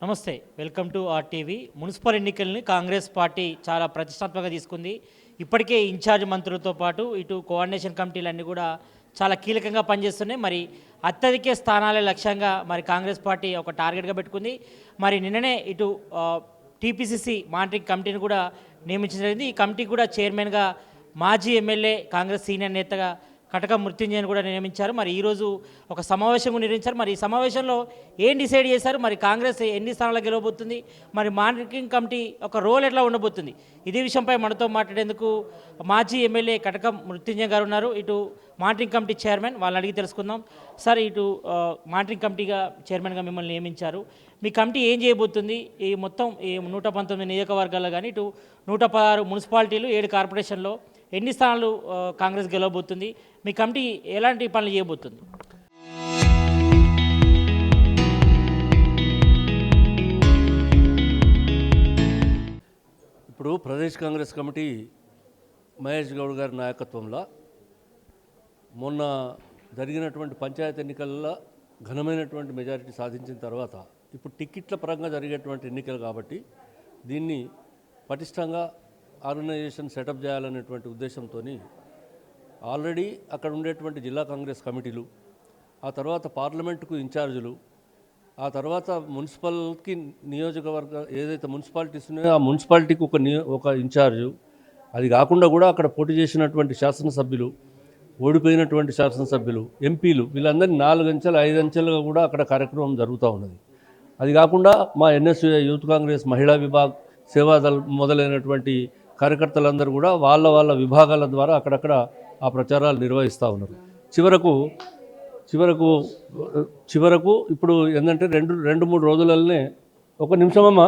నమస్తే, welcome to RTV. Municipal ఎన్నికల్ని Congress party చాలా ప్రతిష్టాత్మకంగా తీసుకుంది. ఇప్పటికే ఇన్ఛార్జ్ మంత్రులతో పాటు ఇటు కోఆర్డినేషన్ కమిటీలన్నీ కూడా చాలా కీలకంగా పనిచేస్తున్నాయి. మరి అత్యధిక స్థానాలే లక్ష్యంగా మరి కాంగ్రెస్ పార్టీ ఒక టార్గెట్గా పెట్టుకుంది. మరి నిన్ననే ఇటు టీపీసీసీ మానిటరింగ్ కమిటీని కూడా నియమించడం జరిగింది. ఈ కమిటీ కూడా చైర్మన్గా మాజీ ఎమ్మెల్యే కాంగ్రెస్ సీనియర్ నేతగా కటకం మృత్యుంజయని కూడా నియమించారు. మరి ఈరోజు ఒక సమావేశం నిర్వహించారు. మరి ఈ సమావేశంలో ఏం డిసైడ్ చేశారు, మరి కాంగ్రెస్ ఎన్ని స్థానాలు గెలవబోతుంది, మరి మానిటరింగ్ కమిటీ ఒక రోల్ ఎట్లా ఉండబోతుంది, ఇదే విషయంపై మనతో మాట్లాడేందుకు మాజీ ఎమ్మెల్యే కటకం మృత్యుంజయ గారు ఉన్నారు. ఇటు మానిటరింగ్ కమిటీ చైర్మన్, వాళ్ళని అడిగి తెలుసుకుందాం. సార్, ఇటు మానిటరింగ్ కమిటీగా చైర్మన్గా మిమ్మల్ని నియమించారు. మీ కమిటీ ఏం చేయబోతుంది? ఈ మొత్తం ఈ 119 నియోజకవర్గాల్లో కానీ ఇటు 116 మున్సిపాలిటీలు 7 కార్పొరేషన్లో ఎన్ని స్థానాలు కాంగ్రెస్ గెలవబోతుంది? మీ కమిటీ ఎలాంటి పనులు చేయబోతుంది? ఇప్పుడు ప్రదేశ్ కాంగ్రెస్ కమిటీ మహేష్ గౌడ్ గారి నాయకత్వంలో మొన్న జరిగినటువంటి పంచాయతీ ఎన్నికల్లో ఘనమైనటువంటి మెజారిటీ సాధించిన తర్వాత ఇప్పుడు టిక్కెట్ల పరంగా జరిగేటువంటి ఎన్నికలు కాబట్టి దీన్ని పటిష్టంగా ఆర్గనైజేషన్ సెటప్ చేయాలనేటువంటి ఉద్దేశంతో ఆల్రెడీ అక్కడ ఉండేటువంటి జిల్లా కాంగ్రెస్ కమిటీలు, ఆ తర్వాత పార్లమెంటుకు ఇన్ఛార్జీలు, ఆ తర్వాత మున్సిపల్కి నియోజకవర్గ ఏదైతే మున్సిపాలిటీస్ ఉన్నాయో ఆ మున్సిపాలిటీకి ఒక ఇన్ఛార్జు, అది కాకుండా కూడా అక్కడ పోటీ చేసినటువంటి శాసనసభ్యులు, ఓడిపోయినటువంటి శాసనసభ్యులు, ఎంపీలు, వీళ్ళందరినీ 4 అంచెలు 5 అంచెలుగా కూడా అక్కడ కార్యక్రమం జరుగుతూ ఉన్నది. అది కాకుండా మా ఎన్ఎస్యూ యూత్ కాంగ్రెస్ మహిళా విభాగ్ సేవాదళ్ మొదలైనటువంటి కార్యకర్తలందరూ కూడా వాళ్ళ విభాగాల ద్వారా అక్కడక్కడ ఆ ప్రచారాలు నిర్వహిస్తూ ఉన్నారు. చివరకు ఇప్పుడు ఏంటంటే 2-3 రోజులనే, ఒక నిమిషమమ్మా,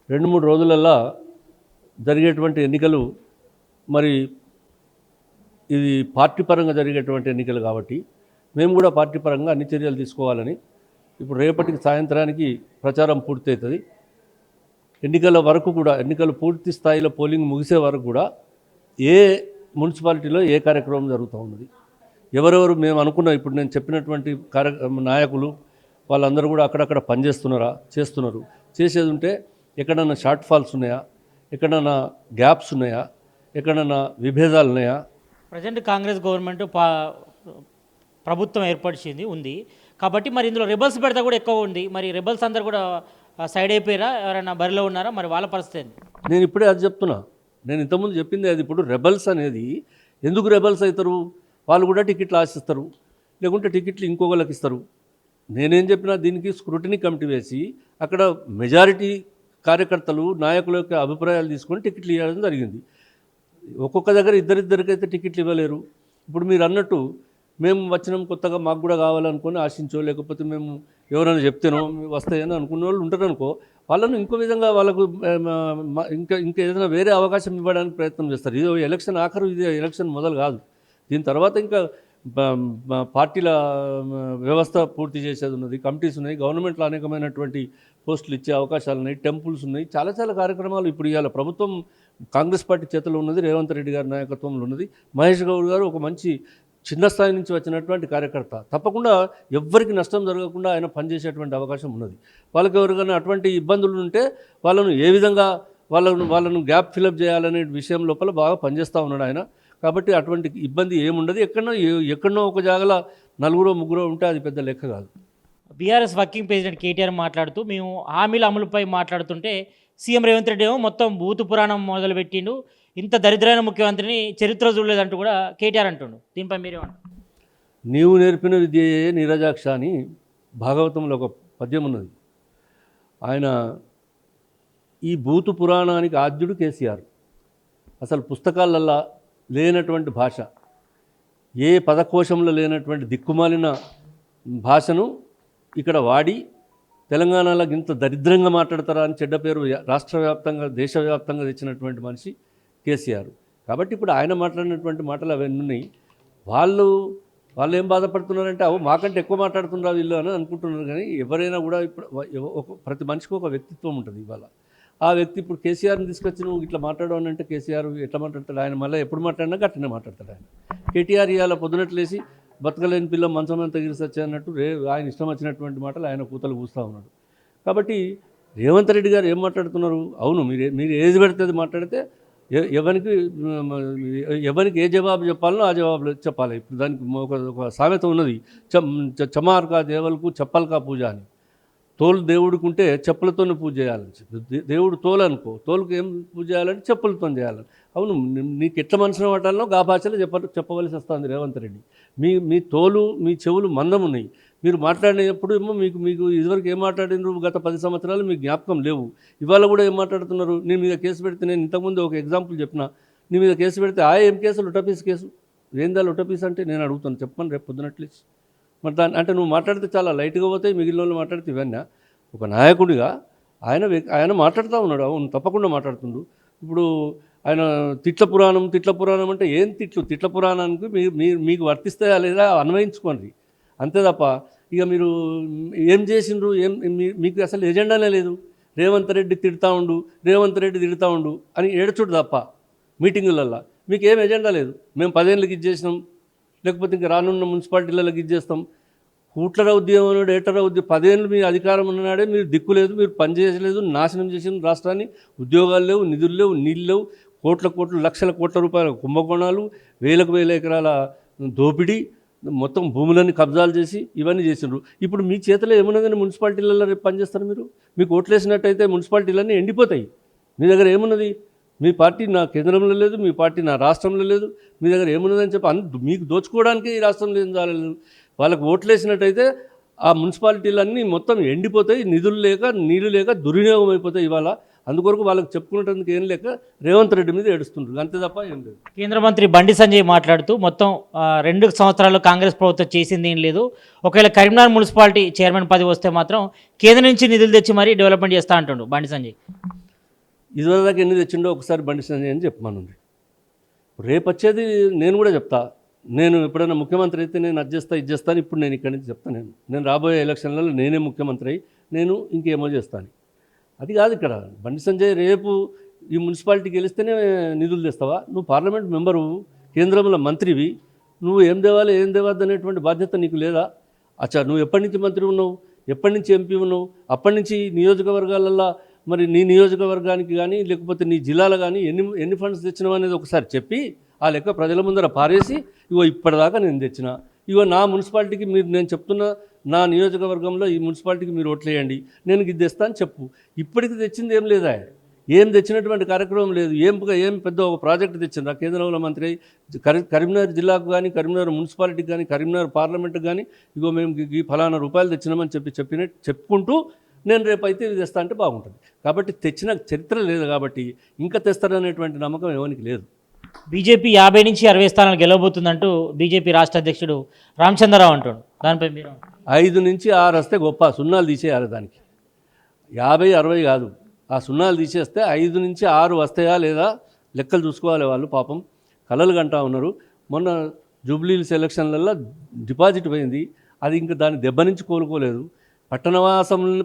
2-3 రోజులల్లా జరిగేటువంటి ఎన్నికలు, మరి ఇది పార్టీ పరంగా జరిగేటువంటి ఎన్నికలు కాబట్టి మేము కూడా పార్టీ పరంగా అన్ని చర్యలు తీసుకోవాలని ఇప్పుడు రేపటికి సాయంత్రానికి ప్రచారం పూర్తవుతుంది. ఎన్నికల వరకు కూడా, ఎన్నికలు పూర్తి స్థాయిలో పోలింగ్ ముగిసే వరకు కూడా ఏ మున్సిపాలిటీలో ఏ కార్యక్రమం జరుగుతూ ఉన్నది, ఎవరెవరు మేము అనుకున్న ఇప్పుడు నేను చెప్పినటువంటి నాయకులు వాళ్ళందరూ కూడా అక్కడక్కడ పనిచేస్తున్నారా, చేస్తున్నారు, చేసేది ఉంటే ఎక్కడన్నా షార్ట్ ఫాల్స్ ఉన్నాయా, ఎక్కడన్నా గ్యాప్స్ ఉన్నాయా, ఎక్కడన్నా విభేదాలు ఉన్నాయా. ప్రజెంట్ కాంగ్రెస్ గవర్నమెంట్ ప్రభుత్వం ఏర్పరిచింది ఉంది కాబట్టి మరి ఇందులో రెబల్స్ పెడతా కూడా ఎక్కువ ఉంది. మరి రెబల్స్ అందరు కూడా సైడ్ అయిపోయారా, ఎవరైనా బరిలో ఉన్నారా, మరి వాళ్ళ పరిస్థితి ఏంది? నేను ఇప్పుడే అది చెప్తున్నా. నేను ఇంతకుముందు చెప్పింది అది. ఇప్పుడు రెబల్స్ అనేది ఎందుకు రెబల్స్ అవుతారు? వాళ్ళు కూడా టికెట్లు ఆశిస్తారు, లేకుంటే టికెట్లు ఇంకొకళ్ళకి ఇస్తారు. నేనేం చెప్పినా దీనికి స్క్రూటినీ కమిటీ వేసి అక్కడ మెజారిటీ కార్యకర్తలు నాయకుల యొక్క అభిప్రాయాలు తీసుకొని టికెట్లు ఇవ్వడం జరిగింది. ఒక్కొక్క దగ్గర ఇద్దరికైతే టికెట్లు ఇవ్వలేరు. ఇప్పుడు మీరు అన్నట్టు మేము వచ్చినాం కొత్తగా, మాకు కూడా కావాలనుకొని ఆశించో, లేకపోతే మేము ఎవరైనా చెప్తేనో వస్తాయని అనుకున్న వాళ్ళు ఉంటారనుకో, వాళ్ళను ఇంకో విధంగా వాళ్ళకు ఇంకా ఏదైనా వేరే అవకాశం ఇవ్వడానికి ప్రయత్నం చేస్తారు. ఇది ఎలక్షన్ ఆఖరు, ఇది ఎలక్షన్ మొదలు కాదు. దీని తర్వాత ఇంకా పార్టీల వ్యవస్థ పూర్తి చేసేది ఉన్నది, కమిటీస్ ఉన్నాయి, గవర్నమెంట్లో అనేకమైనటువంటి పోస్టులు ఇచ్చే అవకాశాలు ఉన్నాయి, టెంపుల్స్ ఉన్నాయి, చాలా కార్యక్రమాలు ఇప్పుడు ఇవాళ ప్రభుత్వం కాంగ్రెస్ పార్టీ చేతిలో ఉన్నది, రేవంత్ రెడ్డి గారి నాయకత్వంలో ఉన్నది. మహేష్ గౌడ్ గారు ఒక మంచి చిన్న స్థాయి నుంచి వచ్చినటువంటి కార్యకర్త, తప్పకుండా ఎవ్వరికి నష్టం జరగకుండా ఆయన పనిచేసేటువంటి అవకాశం ఉన్నది. వాళ్ళకి ఎవరికైనా అటువంటి ఇబ్బందులు ఉంటే వాళ్ళను ఏ విధంగా వాళ్ళను గ్యాప్ ఫిలప్ చేయాలనే విషయం లోపల బాగా పనిచేస్తూ ఉన్నాడు ఆయన. కాబట్టి అటువంటి ఇబ్బంది ఏముండదు. ఎక్కడనో ఒక జాగల 4-3 ఉంటే అది పెద్ద లెక్క కాదు. బీఆర్ఎస్ వర్కింగ్ ప్రెసిడెంట్ కేటీఆర్ మాట్లాడుతూ మేము హామీల అమలుపై మాట్లాడుతుంటే సీఎం రేవంత్ రెడ్డి ఏమో మొత్తం భూతు పురాణం మొదలుపెట్టిండు, ఇంత దరిద్రమైన ముఖ్యమంత్రిని చరిత్ర చూడలేదంటూ కూడా కేటీఆర్ అంటుండు. దీనిపై మీరేమంటారు? నీవు నేర్పిన విద్యయే నీరజాక్ష అని భాగవతంలో ఒక పద్యం ఉన్నది. ఆయన ఈ భూతు పురాణానికి ఆద్యుడు కేసీఆర్. అసలు పుస్తకాలల్లా లేనటువంటి భాష, ఏ పదకోశంలో లేనటువంటి దిక్కుమాలిన భాషను ఇక్కడ వాడి తెలంగాణలో ఇంత దరిద్రంగా మాట్లాడతారా అని చెడ్డ పేరు రాష్ట్ర వ్యాప్తంగా దేశవ్యాప్తంగా తెచ్చినటువంటి మనిషి కేసీఆర్. కాబట్టి ఇప్పుడు ఆయన మాట్లాడినటువంటి మాటలు అవన్నీ ఉన్నాయి. వాళ్ళు ఏం బాధపడుతున్నారంటే మాకంటే ఎక్కువ మాట్లాడుతున్నారు వీళ్ళు అని అనుకుంటున్నారు. కానీ ఎవరైనా కూడా ఇప్పుడు ప్రతి మనిషికి ఒక వ్యక్తిత్వం ఉంటుంది. ఇవాళ ఆ వ్యక్తి ఇప్పుడు కేసీఆర్ని తీసుకొచ్చి నువ్వు ఇట్లా మాట్లాడవు అంటే కేసీఆర్ ఎట్లా మాట్లాడతాడు? ఆయన మళ్ళీ ఎప్పుడు మాట్లాడినా గట్టినే మాట్లాడతాడు ఆయన. కేటీఆర్ ఇవాళ పొద్దునట్లేసి బతకలేని పిల్ల మంచమంతా గిరిసొచ్చే అన్నట్టు ఆయన ఇష్టం వచ్చినటువంటి మాటలు ఆయన కూతలు కూస్తూ ఉన్నాడు. కాబట్టి రేవంత్ రెడ్డి గారు ఏం మాట్లాడుతున్నారు? అవును, మీరు ఏది పెడితే అది మాట్లాడితే ఎవరికి ఎవరికి ఏ జవాబు చెప్పాలనో ఆ జవాబులు చెప్పాలి. ఇప్పుడు దానికి ఒక సామెత ఉన్నది, చమార్ కా దేవులకు చెప్పల్ కా పూజ అని. తోలు దేవుడికి ఉంటే చెప్పులతోనే పూజ చేయాలని చెప్పి, దేవుడు తోలు అనుకో, తోలుకు ఏం పూజ చేయాలంటే చెప్పులతో చేయాలని. అవును, నీకు ఎట్లా మనసున పట్టాలనో గా భాషలో చెప్పవలసి వస్తుంది రేవంత్ రెడ్డి. మీ తోలు మీ చెవులు మందం ఉన్నాయి. మీరు మాట్లాడినప్పుడు ఏమో మీకు ఇదివరకు ఏం మాట్లాడినారు గత 10 సంవత్సరాలు మీకు జ్ఞాపకం లేవు. ఇవాళ కూడా ఏం మాట్లాడుతున్నారు? నీ మీద కేసు పెడితే, నేను ఇంతకుముందు ఒక ఎగ్జాంపుల్ చెప్పిన, నీ మీద కేసు పెడితే ఏం కేసు? లొటపీస్ కేసు. ఏందా లొటపీస్ అంటే? నేను అడుగుతాను, చెప్పమని రేపు పొద్దునట్లీస్ట్. మరి దాన్ని అంటే నువ్వు మాట్లాడితే చాలా లైట్గా పోతాయి, మిగిలిన వాళ్ళు మాట్లాడితే ఇవన్నీ. ఒక నాయకుడిగా ఆయన మాట్లాడుతూ ఉన్నాడు. అవును, తప్పకుండా మాట్లాడుతుండు. ఇప్పుడు ఆయన తిట్ల పురాణం అంటే ఏం తిట్ల పురాణానికి మీకు వర్తిస్తాయా లేదా అన్వయించుకోండి, అంతే తప్ప ఇక మీరు ఏం చేసిండ్రు, మీకు అసలు ఎజెండానే లేదు. రేవంత్ రెడ్డి తిడతా ఉండు అని ఏడ్చుడు తప్ప మీటింగులల్లో మీకు ఏం ఎజెండా లేదు. మేము 10 ఏళ్ళకి ఇచ్చేసినాం, లేకపోతే ఇంకా రానున్న మున్సిపాలిటీలకు ఇచ్చేస్తాం. కూట్లర ఉద్యమం అన్నాడు, ఏటర ఉద్యమం. 10 ఏళ్ళు మీ అధికారం ఉన్నాడే మీరు దిక్కు లేదు, మీరు పని చేయలేదు, నాశనం చేసిన రాష్ట్రాన్ని. ఉద్యోగాలు లేవు, నిధులు లేవు, నీళ్ళు లేవు, కోట్ల లక్షల కోట్ల రూపాయల కుంభకోణాలు, వేల ఎకరాల దోపిడీ, మొత్తం భూములన్నీ కబ్జాలు చేసి ఇవన్నీ చేసిండ్రు. ఇప్పుడు మీ చేతిలో ఏమున్నదని మున్సిపాలిటీలలో రేపు పనిచేస్తారు మీరు? మీకు ఓట్లేసినట్టయితే మున్సిపాలిటీలన్నీ ఎండిపోతాయి. మీ దగ్గర ఏమున్నది? మీ పార్టీ నా కేంద్రంలో లేదు, మీ పార్టీ నా రాష్ట్రంలో లేదు. మీ దగ్గర ఏమున్నదని చెప్పి మీకు దోచుకోవడానికి ఈ రాష్ట్రంలో ఏం చాలేదు. వాళ్ళకు ఓట్లేసినట్టయితే ఆ మున్సిపాలిటీలన్నీ మొత్తం ఎండిపోతాయి, నిధులు లేక నీళ్లు లేక దుర్వినియోగం అయిపోతాయి ఇవాళ. అందుకొరకు వాళ్ళకి చెప్పుకునేందుకు ఏం లేక రేవంత్ రెడ్డి మీద ఏడుస్తుంటారు, అంతే తప్ప ఏం లేదు. కేంద్ర మంత్రి బండి సంజయ్ మాట్లాడుతూ మొత్తం 2 సంవత్సరాల్లో కాంగ్రెస్ ప్రభుత్వం చేసింది ఏం లేదు, ఒకవేళ కరీంనగర్ మున్సిపాలిటీ చైర్మన్ పదవి వస్తే మాత్రం కేంద్రం నుంచి నిధులు తెచ్చి మరీ డెవలప్మెంట్ చేస్తా అంటుండు బండి సంజయ్. ఇదివరకు ఎన్ని తెచ్చిండో ఒకసారి బండి సంజయ్ అని చెప్పమనుంది. రేపు వచ్చేది నేను కూడా చెప్తా. నేను ఎప్పుడైనా ముఖ్యమంత్రి అయితే నేను అది చేస్తాను. ఇప్పుడు నేను ఇక్కడి నుంచి చెప్తాను, నేను రాబోయే ఎలక్షన్లలో నేనే ముఖ్యమంత్రి అయ్యి నేను ఇంకేమో చేస్తాను. అది కాదు ఇక్కడ. బండి సంజయ్ రేపు ఈ మున్సిపాలిటీకి గెలిస్తేనే నిధులు తెస్తావా? నువ్వు పార్లమెంట్ మెంబరు, కేంద్రంలో మంత్రివి, నువ్వు ఏం దేవాలి ఏం దేవద్దు అనేటువంటి బాధ్యత నీకు లేదా? అచ్చా, నువ్వు ఎప్పటి నుంచి మంత్రి ఉన్నావు, ఎప్పటి నుంచి ఎంపీ ఉన్నావు, అప్పటి నుంచి నియోజకవర్గాలల్లో మరి నీ నియోజకవర్గానికి కానీ లేకపోతే నీ జిల్లాలో కానీ ఎన్ని ఫండ్స్ తెచ్చినావు అనేది ఒకసారి చెప్పి ఆ లెక్క ప్రజల ముందర పారేసి, ఇగో ఇప్పటిదాకా నేను తెచ్చిన, ఇగో నా మున్సిపాలిటీకి నేను చెప్తున్నా, నా నియోజకవర్గంలో ఈ మున్సిపాలిటీకి మీరు ఓట్లేయండి, నేను ఇది తెస్తా అని చెప్పు. ఇప్పటికి తెచ్చింది ఏం లేదా? ఏం తెచ్చినటువంటి కార్యక్రమం లేదు. ఏం పెద్ద ఒక ప్రాజెక్టు తెచ్చింది ఆ కేంద్రంలో మంత్రి కరీంనగర్ జిల్లాకు కానీ, కరీంనగర్ మున్సిపాలిటీకి కానీ, కరీంనగర్ పార్లమెంట్కి కానీ, ఇగో మేము ఈ ఫలానా రూపాయలు తెచ్చినామని చెప్పుకుంటూ నేను రేపు అయితే ఇది తెస్తా అంటే బాగుంటుంది. కాబట్టి తెచ్చిన చరిత్ర లేదు కాబట్టి ఇంకా తెస్తారనేటువంటి నమ్మకం ఎవరికి లేదు. బీజేపీ 50 నుంచి 60 స్థానాలు గెలవబోతుందంటూ బీజేపీ రాష్ట్ర అధ్యక్షుడు రామచంద్రరావు అంటాడు. దానిపై మీరు 5 నుంచి 6 వస్తే గొప్ప, సున్నాలు తీసేయాలి దానికి. 50, 60 కాదు, ఆ సున్నాలు తీసేస్తే 5 నుంచి 6 వస్తాయా లేదా లెక్కలు చూసుకోవాలి వాళ్ళు. పాపం కలలు కంటా ఉన్నారు. మొన్న జూబ్లీహిల్స్ ఎలక్షన్లలో డిపాజిట్ పోయింది, అది ఇంకా దాని దెబ్బ నుంచి కోలుకోలేదు.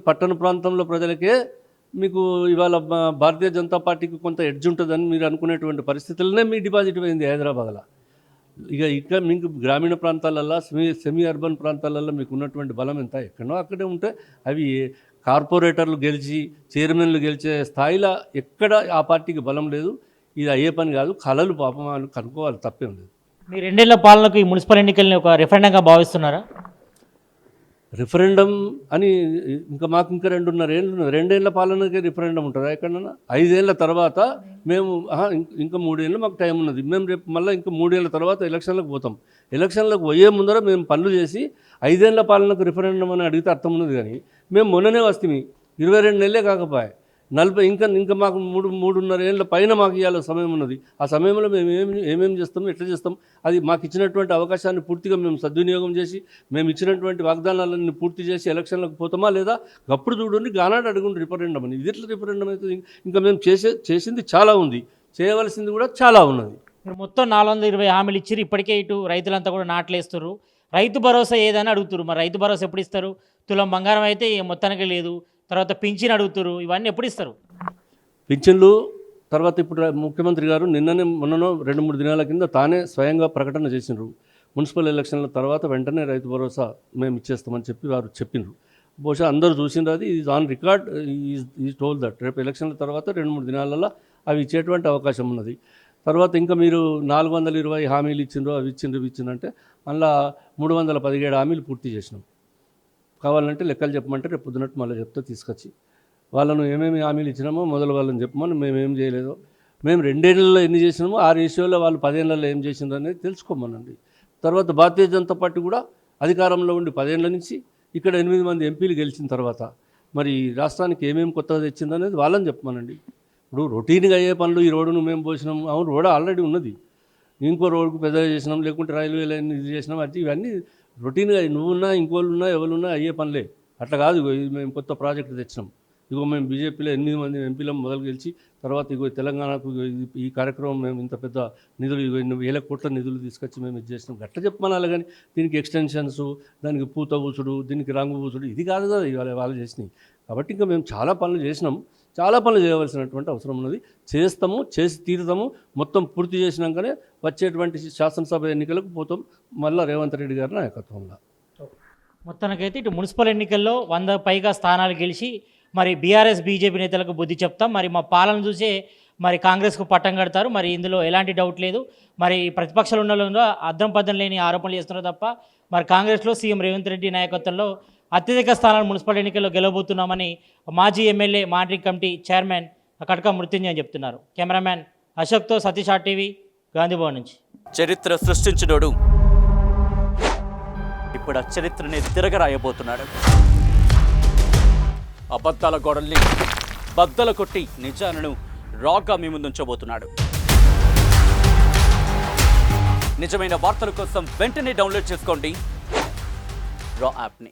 పట్టణ ప్రాంతంలో ప్రజలకే మీకు ఇవాళ భారతీయ జనతా పార్టీకి కొంత ఎడ్జ్ ఉంటుందని మీరు అనుకునేటువంటి పరిస్థితులనే మీ డిపాజిట్ పోయింది హైదరాబాద్లో. ఇక మీకు గ్రామీణ ప్రాంతాలల్లో, సెమీ అర్బన్ ప్రాంతాలలో మీకు ఉన్నటువంటి బలం ఎంత? ఎక్కడో అక్కడే ఉంటే అవి కార్పొరేటర్లు గెలిచి చైర్మన్లు గెలిచే స్థాయిలో ఎక్కడ ఆ పార్టీకి బలం లేదు. ఇది అయ్యే పని కాదు. కళలు పాపం కనుక్కోవాలి, తప్పేం లేదు. మీ 2 ఏళ్ల పాలనకు ఈ మున్సిపల్ ఎన్నికల్ని ఒక రెఫరెండంగా భావిస్తున్నారా? రిఫరెండం అని ఇంకా మాకు ఇంకా 2.5 ఏళ్ళు, 2 ఏళ్ల పాలనకే రిఫరెండం ఉంటుందా ఎక్కడన్నా? 5 ఏళ్ల తర్వాత మేము ఇంకా 3 ఏళ్ళు మాకు టైం ఉన్నది. మేము రేపు మళ్ళీ ఇంకా 3 ఏళ్ల తర్వాత ఎలక్షన్లకు పోతాం. ఎలక్షన్లకు పోయే ముందర మేము పనులు చేసి 5 ఏళ్ల పాలనకు రిఫరెండం అని అడిగితే అర్థం ఉన్నది. కానీ మేము మొన్ననే వస్తే 22 నెలలే కాకపోయా, 40 ఇంకా మాకు 3.5 ఏళ్ళ పైన మాకు ఇవ్వాలి సమయం ఉన్నది. ఆ సమయంలో మేము ఏమేమి చేస్తాం, ఎట్లా చేస్తాం, అది మాకు ఇచ్చినటువంటి అవకాశాన్ని పూర్తిగా మేము సద్వినియోగం చేసి మేము ఇచ్చినటువంటి వాగ్దానాలన్నీ పూర్తి చేసి ఎలక్షన్లకు పోతామా లేదా? అప్పుడు చూడండి, గానాడు అడుగుండి రిఫరెండం అని. ఇది ఎట్లా రిఫరెండం అవుతుంది? ఇంకా మేము చేసింది చాలా ఉంది, చేయవలసింది కూడా చాలా ఉన్నది. మీరు మొత్తం 420 హామీలు ఇచ్చారు. ఇప్పటికే ఇటు రైతులంతా కూడా నాట్లేస్తారు. రైతు భరోసా ఏదని అడుగుతారు. మరి రైతు భరోసా ఎప్పుడు ఇస్తారు? తులం బంగారం అయితే మొత్తానికి లేదు. తర్వాత పింఛన్ అడుగుతారు. ఇవన్నీ ఎప్పుడు ఇస్తారు? పింఛన్లు తర్వాత ఇప్పుడు ముఖ్యమంత్రి గారు మొన్ననో 2-3 దినాల కింద తానే స్వయంగా ప్రకటన చేసినారు. మున్సిపల్ ఎలక్షన్ల తర్వాత వెంటనే రైతు భరోసా మేము ఇచ్చేస్తామని చెప్పి వారు చెప్పినారు. బహుశా అందరూ చూసిండ్రు, అది is on record, is told that రేపు ఎలక్షన్ల తర్వాత 2-3 దినాలలో అవి ఇచ్చేటువంటి అవకాశం ఉన్నది. తర్వాత ఇంకా మీరు 420 హామీలు ఇచ్చిండ్రు, అవి ఇచ్చిండ్రు అంటే అందులో 317 హామీలు పూర్తి చేసినాం. కావాలంటే లెక్కలు చెప్పమంటే రేపు పొద్దునట్టు మళ్ళీ చెప్తే తీసుకొచ్చి వాళ్ళను ఏమేమి హామీలు ఇచ్చినామో మొదలు వాళ్ళని చెప్పమని, మేము ఏం చేయలేదో, మేము 2 ఏళ్లలో ఎన్ని చేసినామో ఆ రేషియోలో వాళ్ళు 10 ఏళ్లలో ఏం చేసిండ్రు అనేది తెలుసుకోమనండి. తర్వాత భారతీయ జనతా పార్టీ కూడా అధికారంలో ఉండి 10 ఏళ్ల నుంచి ఇక్కడ 8 మంది ఎంపీలు గెలిచిన తర్వాత మరి రాష్ట్రానికి ఏమేమి కొత్తగా తెచ్చింది అనేది వాళ్ళని చెప్పమనండి. ఇప్పుడు రొటీన్గా అయ్యే పనులు, ఈ రోడ్డును మేము పోసినాం, అవును రోడ్ ఆల్రెడీ ఉన్నది, ఇంకో రోడ్డుకు పెద్దగా చేసినాం, లేకుంటే రైల్వే లైన్ ఇది చేసినాం, అది ఇవన్నీ రొటీన్గా నువ్వున్నా ఇంకోళ్ళున్నా ఎవరున్నా అయ్యే పనులే. అట్లా కాదు ఇది మేము కొత్త ప్రాజెక్టు తెచ్చినాం, ఇగో మేము బీజేపీలో 8 మంది ఎంపీలను మొదలు గెలిచి తర్వాత ఇగో తెలంగాణకు ఈ కార్యక్రమం మేము ఇంత పెద్ద నిధులు, ఇగో 1,000 కోట్ల నిధులు తీసుకొచ్చి మేము ఇది చేసినాం గట్ల చెప్పమనాలి. కానీ దీనికి ఎక్స్టెన్షన్స్, దానికి పూత పూసుడు, దీనికి రంగు పూసుడు, ఇది కాదు కదా ఇవాళ వాళ్ళు చేసినాయి. కాబట్టి ఇంకా మేము చాలా పనులు చేసినాం, చాలా పనులు చేయవలసినటువంటి అవసరం ఉన్నది, చేస్తాము, చేసి తీరుతాము. మొత్తం పూర్తి చేసినాకనే వచ్చేటువంటి శాసనసభ ఎన్నికలకు పోతాం మళ్ళీ రేవంత్ రెడ్డి గారి నాయకత్వంలో. మొత్తానికైతే ఇటు మున్సిపల్ ఎన్నికల్లో 100 పైగా స్థానాలు గెలిచి మరి బీఆర్ఎస్ బీజేపీ నేతలకు బుద్ధి చెప్తాం, మరి మా పాలన చూసే మరి కాంగ్రెస్కు పట్టం కడతారు, మరి ఇందులో ఎలాంటి డౌట్ లేదు. మరి ప్రతిపక్షాలు ఉన్న అద్దం పద్దం లేని ఆరోపణలు చేస్తున్నారు తప్ప మరి కాంగ్రెస్లో సీఎం రేవంత్ రెడ్డి నాయకత్వంలో అత్యధిక స్థానాలు మున్సిపల్ ఎన్నికల్లో గెలవబోతున్నామని మాజీ ఎమ్మెల్యే మానిటరింగ్ కమిటీ చైర్మన్ కటక మృత్యుంజయ్ చెప్తున్నారు. కెమెరామ్యాన్ అశోక్తో సతీష్ RTV గాంధీభవన్ నుంచి. చరిత్ర సృష్టించినోడు ఇప్పుడు ఆ చరిత్రని తిరగరాయబోతున్నాడు. అబద్ధాల గోడల్ని బద్దల కొట్టి నిజాలను రాగా మీ ముందుంచబోతున్నాడు. నిజమైన వార్తల కోసం వెంటనే డౌన్లోడ్ చేసుకోండి రా యాప్ని.